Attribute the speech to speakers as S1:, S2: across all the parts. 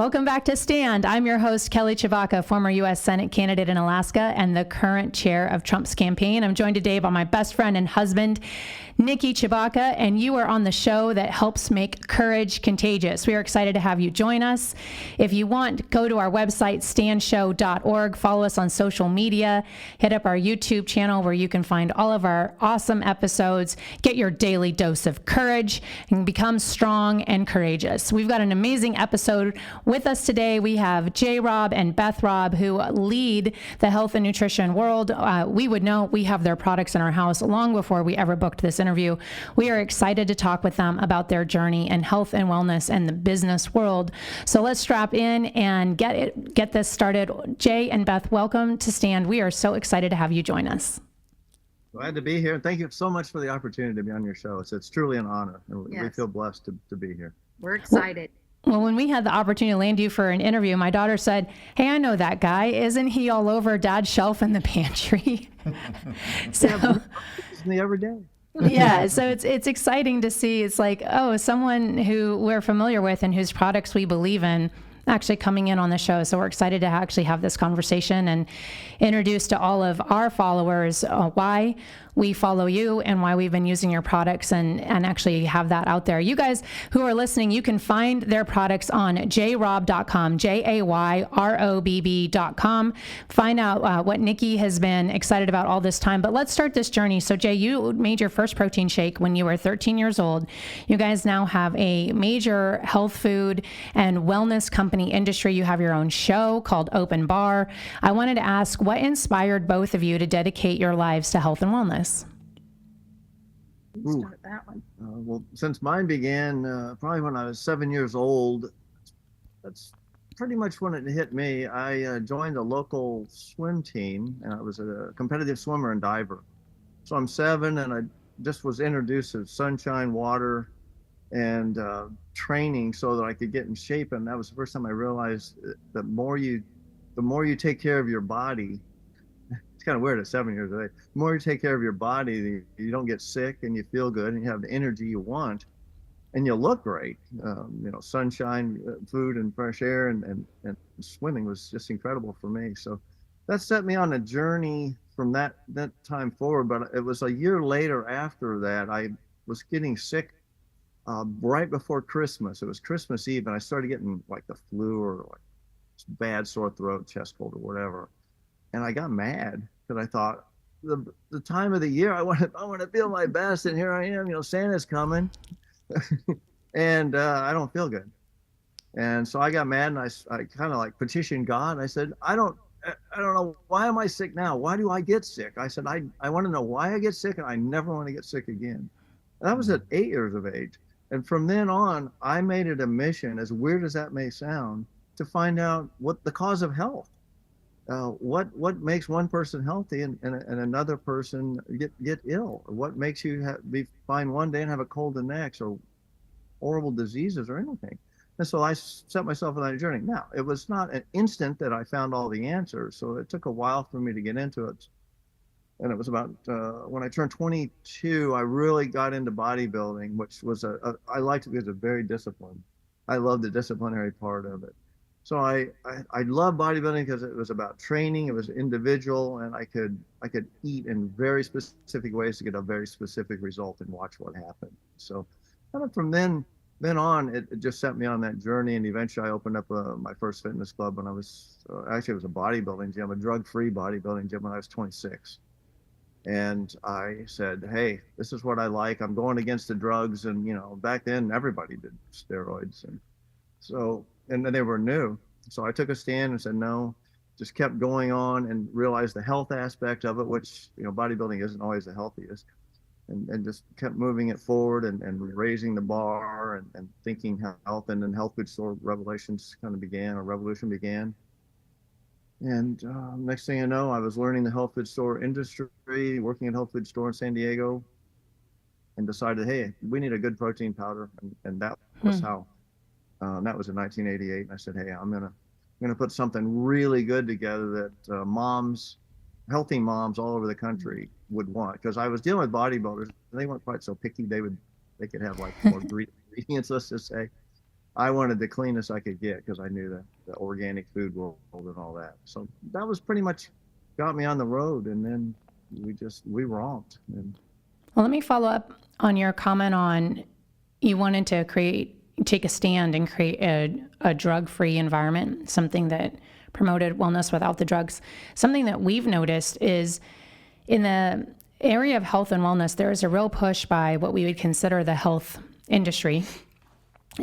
S1: Welcome back to Stand. I'm your host, Kelly Tshibaka, former U.S. Senate candidate in Alaska and the current chair of Trump's campaign. I'm joined today by my best friend and husband, Niki Tshibaka, and you are on the show that helps make courage contagious. We are excited to have you join us. If you want, go to our website, standshow.org. Follow us on social media. Hit up our YouTube channel where you can find all of our awesome episodes. Get your daily dose of courage and become strong and courageous. We've got an amazing episode with us today. We have Jay Robb and Beth Robb, who lead the health and nutrition world. We would know we have their products in our house long before we ever booked this interview. We are excited to talk with them about their journey in health and wellness and the business world. So let's strap in and get this started. Jay and Beth, welcome to Stand. We are so excited to have you join us.
S2: Glad to be here. Thank you so much for the opportunity to be on your show. It's truly an honor, and we feel blessed to be here.
S3: We're excited.
S1: Well, when we had the opportunity to land you for an interview, my daughter said, "Hey, I know that guy. Isn't he all over Dad's shelf in the pantry?"
S2: So, me every day.
S1: Yeah, so it's exciting to see. It's like, oh, someone who we're familiar with and whose products we believe in actually coming in on the show. So we're excited to actually have this conversation and introduce to all of our followers why we follow you and why we've been using your products and actually have that out there. You guys who are listening, you can find their products on jayrobb.com, JAYROBB.com. Find out what Niki has been excited about all this time. But let's start this journey. So Jay, you made your first protein shake when you were 13 years old. You guys now have a major health food and wellness company industry. You have your own show called Open Bar. I wanted to ask, what inspired both of you to dedicate your lives to health and wellness?
S3: Start that one.
S2: Well, since mine began probably when I was 7 years old, that's pretty much when it hit me. I joined a local swim team, and I was a competitive swimmer and diver. So I'm 7, and I just was introduced to sunshine, water, and training so that I could get in shape. And that was the first time I realized that the more you take care of your body, it's kind of weird at 7 years of age. The more you take care of your body, you don't get sick and you feel good and you have the energy you want and you look great. Sunshine, food and fresh air and swimming was just incredible for me. So that set me on a journey from that time forward. But it was a year later after that, I was getting sick right before Christmas. It was Christmas Eve and I started getting like the flu or like bad sore throat, chest cold or whatever. And I got mad because I thought the time of the year I want to feel my best, and here I am, Santa's coming, and I don't feel good. And so I got mad and I kind of like petitioned God. I said, I don't know, why am I sick now? Why do I get sick? I said, I want to know why I get sick, and I never want to get sick again. And that was at 8 years of age. And from then on, I made it a mission, as weird as that may sound, to find out what the cause of health. What makes one person healthy and another person get ill? Or what makes you be fine one day and have a cold the next, or horrible diseases or anything? And so I set myself on that journey. Now, it was not an instant that I found all the answers, so it took a while for me to get into it. And it was about when I turned 22, I really got into bodybuilding, which was I liked it because it's very disciplined. I love the disciplinary part of it. So I love bodybuilding because it was about training. It was individual, and I could eat in very specific ways to get a very specific result and watch what happened. So kind of from then on, it just set me on that journey. And eventually I opened up my first fitness club when I was, actually it was a bodybuilding gym, a drug-free bodybuilding gym when I was 26. And I said, hey, this is what I like. I'm going against the drugs. And, back then everybody did steroids. And so, and they were new. So I took a stand and said, no, just kept going on and realized the health aspect of it, which, bodybuilding isn't always the healthiest, and just kept moving it forward and raising the bar and thinking health. And then health food store revolution began. And next thing I know, I was learning the health food store industry, working at health food store in San Diego, and decided, hey, we need a good protein powder. And that was how. That was in 1988, and I said, hey, I'm gonna put something really good together that healthy moms all over the country would want, because I was dealing with bodybuilders, and they weren't quite so picky. They could have like more ingredients, let's just say. I wanted the cleanest I could get because I knew that the organic food world and all that. So that was pretty much got me on the road, and then we romped. And
S1: Well, let me follow up on your comment on you wanted to take a stand and create a drug-free environment, something that promoted wellness without the drugs. Something that we've noticed is in the area of health and wellness, there is a real push by what we would consider the health industry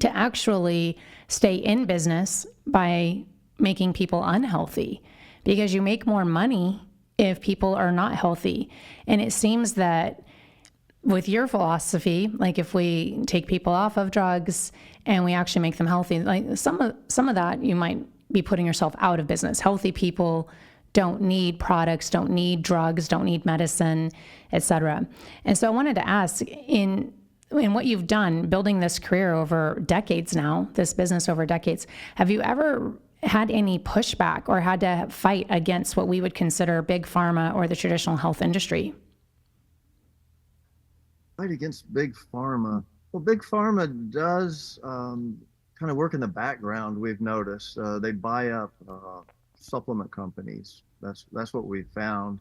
S1: to actually stay in business by making people unhealthy, because you make more money if people are not healthy. And it seems that with your philosophy, like if we take people off of drugs and we actually make them healthy, like some of that you might be putting yourself out of business. Healthy people don't need products, don't need drugs, don't need medicine, et cetera. And so I wanted to ask, in what you've done, building this career over decades now, this business over decades, have you ever had any pushback or had to fight against what we would consider big pharma or the traditional health industry?
S2: fight against big pharma. Well, big pharma does kind of work in the background. We've noticed they buy up supplement companies. That's what we've found.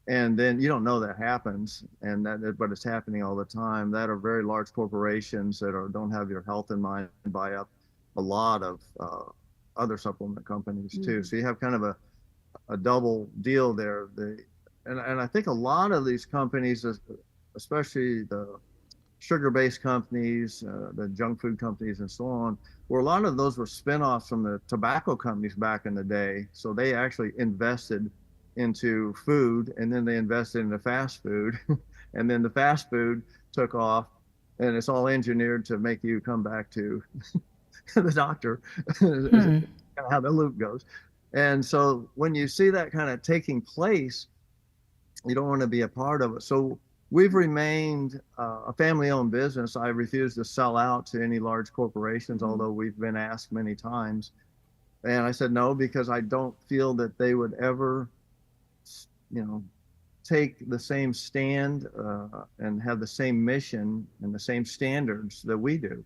S2: And then you don't know that happens, but it's happening all the time. That are very large corporations that don't have your health in mind and buy up a lot of other supplement companies too. So you have kind of a double deal there. And I think a lot of these companies, especially the sugar-based companies, the junk food companies, and so on, where a lot of those were spinoffs from the tobacco companies back in the day. So they actually invested into food, and then they invested into fast food, and then the fast food took off, and it's all engineered to make you come back to the doctor. Kind of how the loop goes. And so when you see that kind of taking place, you don't want to be a part of it. So we've remained a family-owned business. I refuse to sell out to any large corporations, although we've been asked many times. And I said no, because I don't feel that they would ever, take the same stand and have the same mission and the same standards that we do.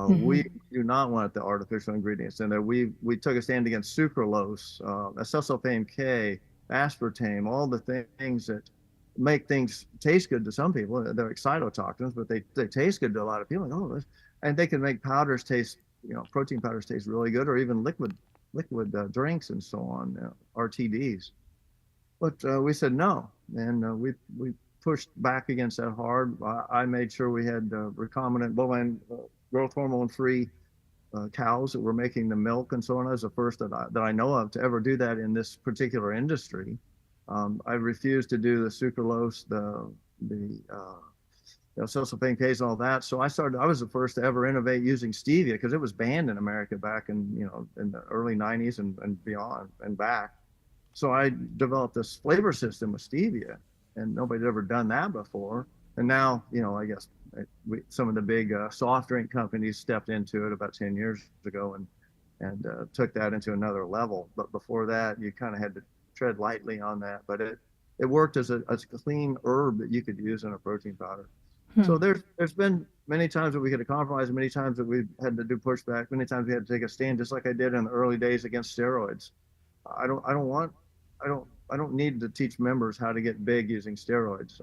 S2: We do not want the artificial ingredients, and that we took a stand against sucralose, acesulfame K, aspartame, all the things that make things taste good to some people. They're excitotoxins, but they taste good to a lot of people. And they can make powders taste, protein powders taste really good, or even liquid drinks and so on, RTDs. But we said no, and we pushed back against that hard. I made sure we had recombinant bovine growth hormone-free cows that were making the milk and so on. I was the first that I know of to ever do that in this particular industry. I refused to do the sucralose, the acesulfame Ks and all that. So I was the first to ever innovate using stevia, because it was banned in America back in the early 90s and beyond and back. So I developed this flavor system with stevia, and nobody had ever done that before. And now, I guess some of the big soft drink companies stepped into it about 10 years ago and took that into another level. But before that, you kind of had to tread lightly on that. But it worked as a clean herb that you could use in a protein powder. So there's been many times that we had to compromise, many times that we had to do pushback, many times we had to take a stand, just like I did in the early days against steroids. I don't need to teach members how to get big using steroids.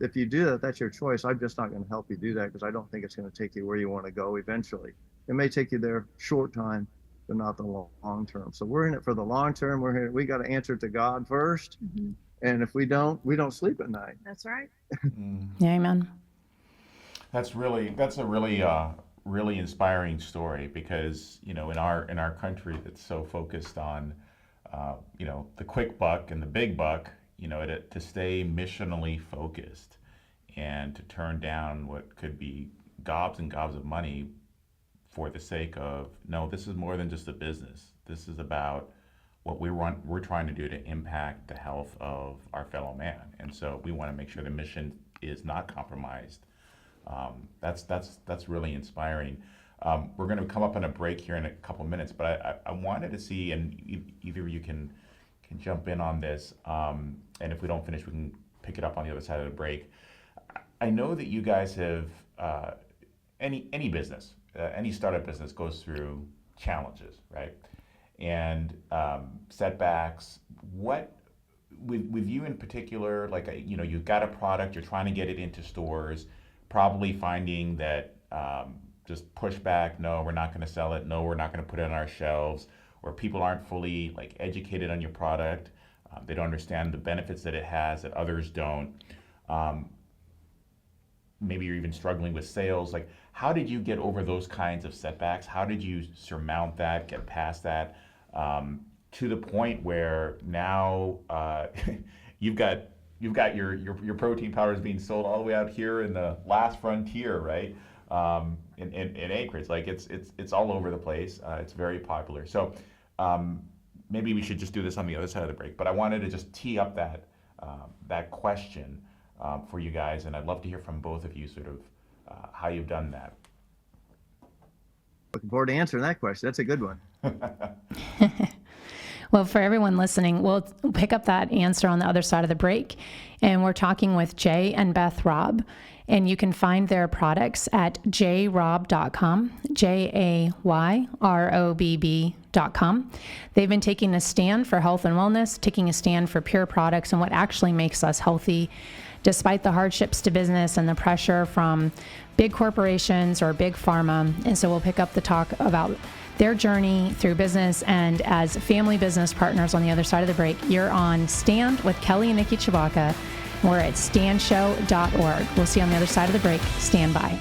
S2: If you do that, that's your choice. I'm just not going to help you do that, because I don't think it's going to take you where you want to go eventually. It may take you there short time, but not the long term. So we're in it for the long term. We're here. We got to answer to God first, and if we don't sleep at night.
S3: That's right.
S1: Yeah, amen.
S4: That's a really inspiring story, because in our country that's so focused on the quick buck and the big buck, to stay missionally focused and to turn down what could be gobs and gobs of money for the sake of, no, this is more than just a business. This is about what we're trying to do to impact the health of our fellow man. And so we want to make sure the mission is not compromised. That's really inspiring. We're going to come up on a break here in a couple minutes, but I wanted to see, and either of you can jump in on this, and if we don't finish, we can pick it up on the other side of the break. I know that you guys have, any business any startup business goes through challenges, right? And setbacks. What with you in particular, like you've got a product, you're trying to get it into stores, probably finding that just pushback. No, we're not going to sell it. No, we're not going to put it on our shelves. Or people aren't fully like educated on your product. They don't understand the benefits that it has that others don't. Maybe you're even struggling with sales. Like, how did you get over those kinds of setbacks? How did you surmount that, get past that, to the point where now you've got your protein powders being sold all the way out here in the last frontier, right? In acreage, like it's all over the place. It's very popular. So maybe we should just do this on the other side of the break. But I wanted to just tee up that question for you guys, and I'd love to hear from both of you sort of how you've done that.
S2: Looking forward to answering that question. That's a good one.
S1: Well, for everyone listening, we'll pick up that answer on the other side of the break. And we're talking with Jay and Beth Robb. And you can find their products at jayrobb.com, JAYROBB.com. They've been taking a stand for health and wellness, taking a stand for pure products and what actually makes us healthy, despite the hardships to business and the pressure from big corporations or big pharma. And so we'll pick up the talk about their journey through business and as family business partners on the other side of the break. You're on Stand with Kelly and Niki Tshibaka. We're at standshow.org. We'll see you on the other side of the break. Stand by.